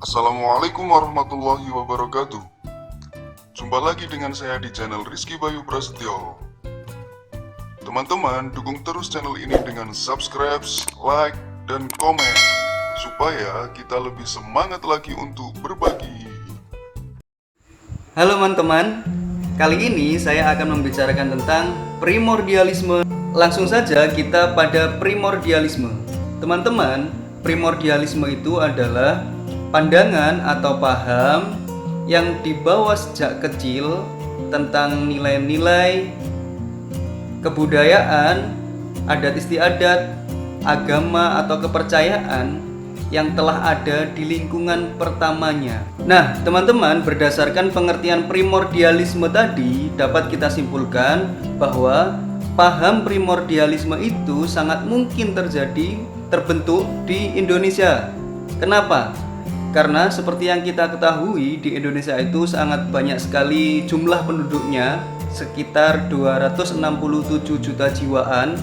Assalamualaikum warahmatullahi wabarakatuh. Jumpa lagi dengan saya di channel Rizky Bayu Prasetyo. Teman-teman, dukung terus channel ini dengan subscribe, like, dan komen supaya kita lebih semangat lagi untuk berbagi. Halo teman-teman, kali ini saya akan membicarakan tentang primordialisme. Langsung saja kita pada primordialisme. Teman-teman, primordialisme itu adalah pandangan atau paham yang dibawa sejak kecil tentang nilai-nilai kebudayaan, adat istiadat, agama atau kepercayaan yang telah ada di lingkungan pertamanya. Nah, teman-teman, berdasarkan pengertian primordialisme tadi dapat kita simpulkan bahwa paham primordialisme itu sangat mungkin terbentuk di Indonesia. Kenapa? Karena seperti yang kita ketahui, di Indonesia itu sangat banyak sekali jumlah penduduknya, sekitar 267 juta jiwaan,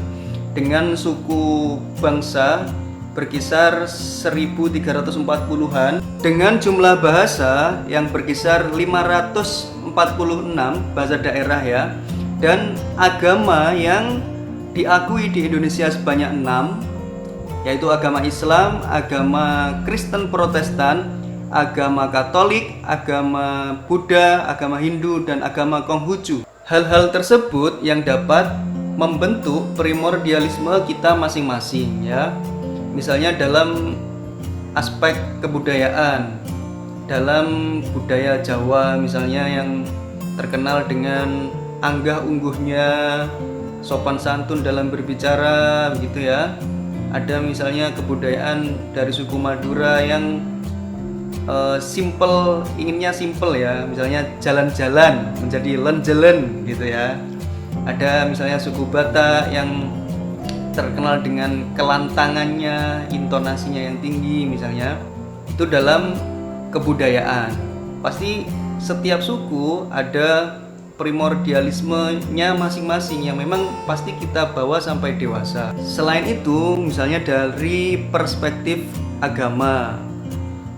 dengan suku bangsa berkisar 1340-an, dengan jumlah bahasa yang berkisar 546 bahasa daerah ya, dan agama yang diakui di Indonesia sebanyak 6, yaitu agama Islam, agama Kristen Protestan, agama Katolik, agama Buddha, agama Hindu, dan agama Konghucu. Hal-hal tersebut yang dapat membentuk primordialisme kita masing-masing ya. Misalnya dalam aspek kebudayaan, dalam budaya Jawa misalnya yang terkenal dengan anggah-ungguhnya, sopan santun dalam berbicara begitu ya. Ada misalnya kebudayaan dari suku Madura yang inginnya simple ya, misalnya jalan-jalan menjadi lenjelen gitu ya. Ada misalnya suku Batak yang terkenal dengan kelantangannya, intonasinya yang tinggi misalnya. Itu dalam kebudayaan. Pasti setiap suku ada primordialismenya masing-masing yang memang pasti kita bawa sampai dewasa. Selain itu, misalnya dari perspektif agama.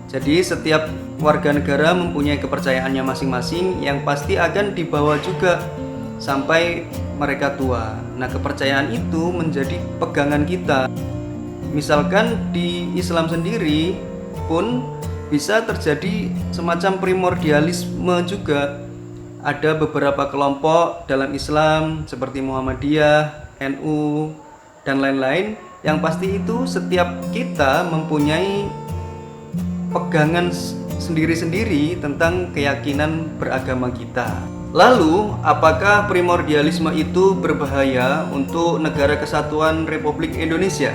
Jadi setiap warga negara mempunyai kepercayaannya masing-masing yang pasti akan dibawa juga sampai mereka tua. Nah, kepercayaan itu menjadi pegangan kita. Misalkan di Islam sendiri pun bisa terjadi semacam primordialisme juga. Ada beberapa kelompok dalam Islam seperti Muhammadiyah, NU, dan lain-lain yang pasti itu setiap kita mempunyai pegangan sendiri-sendiri tentang keyakinan beragama kita. Lalu, apakah primordialisme itu berbahaya untuk Negara Kesatuan Republik Indonesia?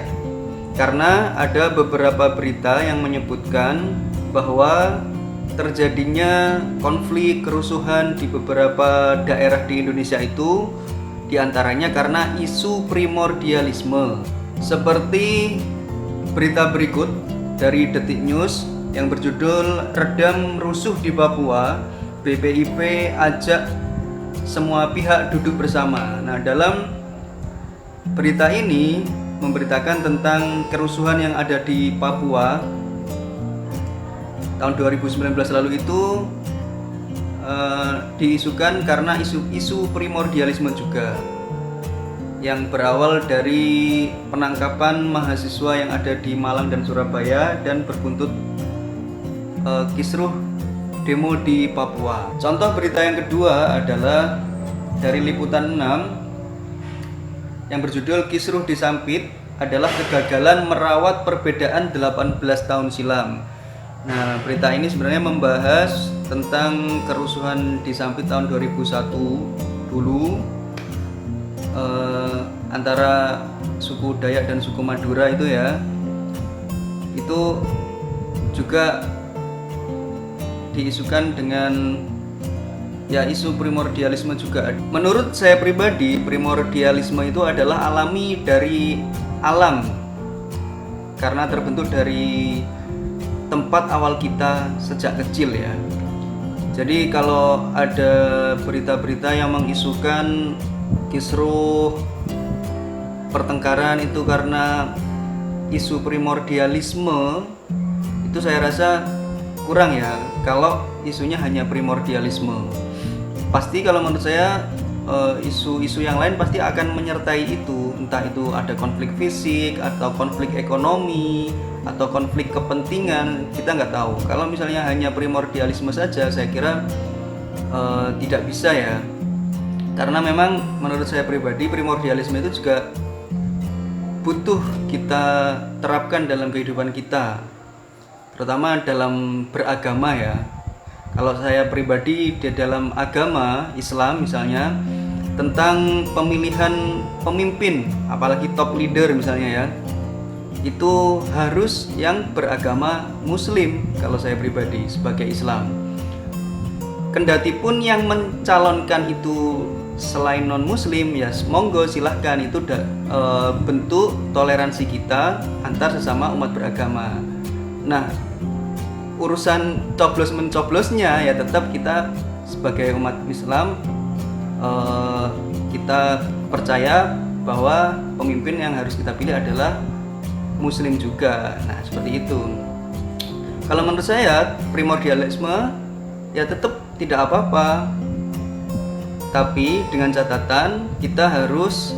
Karena ada beberapa berita yang menyebutkan bahwa terjadinya konflik kerusuhan di beberapa daerah di Indonesia itu diantaranya karena isu primordialisme. Seperti berita berikut dari Detik News yang berjudul "Redam Rusuh di Papua, BPIP ajak semua pihak duduk bersama". Nah, dalam berita ini memberitakan tentang kerusuhan yang ada di Papua tahun 2019 lalu itu diisukan karena isu primordialisme juga yang berawal dari penangkapan mahasiswa yang ada di Malang dan Surabaya dan berbuntut kisruh demo di Papua. Contoh berita yang kedua adalah dari Liputan 6 yang berjudul "Kisruh di Sampit adalah kegagalan merawat perbedaan 18 tahun silam". Nah, berita ini sebenarnya membahas tentang kerusuhan di Sampit tahun 2001 dulu antara suku Dayak dan suku Madura itu ya. Itu juga diisukan dengan ya isu primordialisme juga. Menurut saya pribadi, primordialisme itu adalah alami dari alam karena terbentuk dari tempat awal kita sejak kecil ya. Jadi kalau ada berita-berita yang mengisukan kisruh pertengkaran itu karena isu primordialisme, itu saya rasa kurang ya kalau isunya hanya primordialisme. Pasti kalau menurut saya isu-isu yang lain pasti akan menyertai itu, entah itu ada konflik fisik atau konflik ekonomi atau konflik kepentingan, kita nggak tahu. Kalau misalnya hanya primordialisme saja, saya kira tidak bisa ya, karena memang menurut saya pribadi primordialisme itu juga butuh kita terapkan dalam kehidupan kita, terutama dalam beragama ya. Kalau saya pribadi di dalam agama Islam misalnya, tentang pemilihan pemimpin, apalagi top leader misalnya ya, itu harus yang beragama Muslim kalau saya pribadi sebagai Islam. Kendati pun yang mencalonkan itu selain non Muslim, ya monggo silahkan, itu bentuk toleransi kita antar sesama umat beragama. Nah, urusan coblos mencoblosnya ya tetap kita sebagai umat Islam, kita percaya bahwa pemimpin yang harus kita pilih adalah Muslim juga. Nah, seperti itu. Kalau menurut saya primordialisme ya tetap tidak apa-apa, tapi dengan catatan kita harus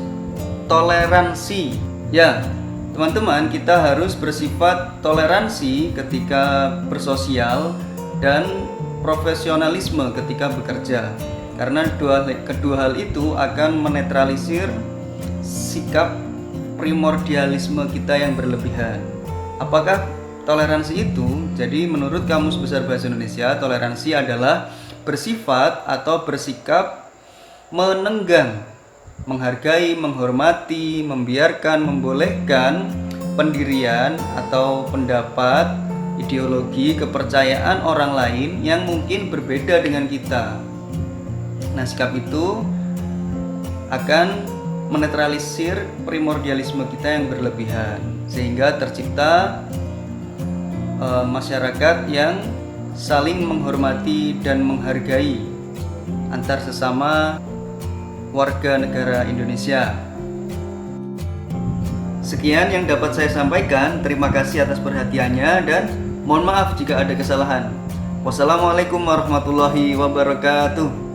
toleransi. Ya, teman-teman, kita harus bersifat toleransi ketika bersosial dan profesionalisme ketika bekerja. Karena kedua hal itu akan menetralisir sikap primordialisme kita yang berlebihan. Apakah toleransi itu? Jadi menurut Kamus Besar Bahasa Indonesia, toleransi adalah bersifat atau bersikap menenggang, menghargai, menghormati, membiarkan, membolehkan pendirian atau pendapat, ideologi, kepercayaan orang lain yang mungkin berbeda dengan kita. Nah, sikap itu akan menetralisir primordialisme kita yang berlebihan, sehingga tercipta masyarakat yang saling menghormati dan menghargai antar sesama warga negara Indonesia. Sekian yang dapat saya sampaikan. Terima kasih atas perhatiannya dan mohon maaf jika ada kesalahan. Wassalamualaikum warahmatullahi wabarakatuh.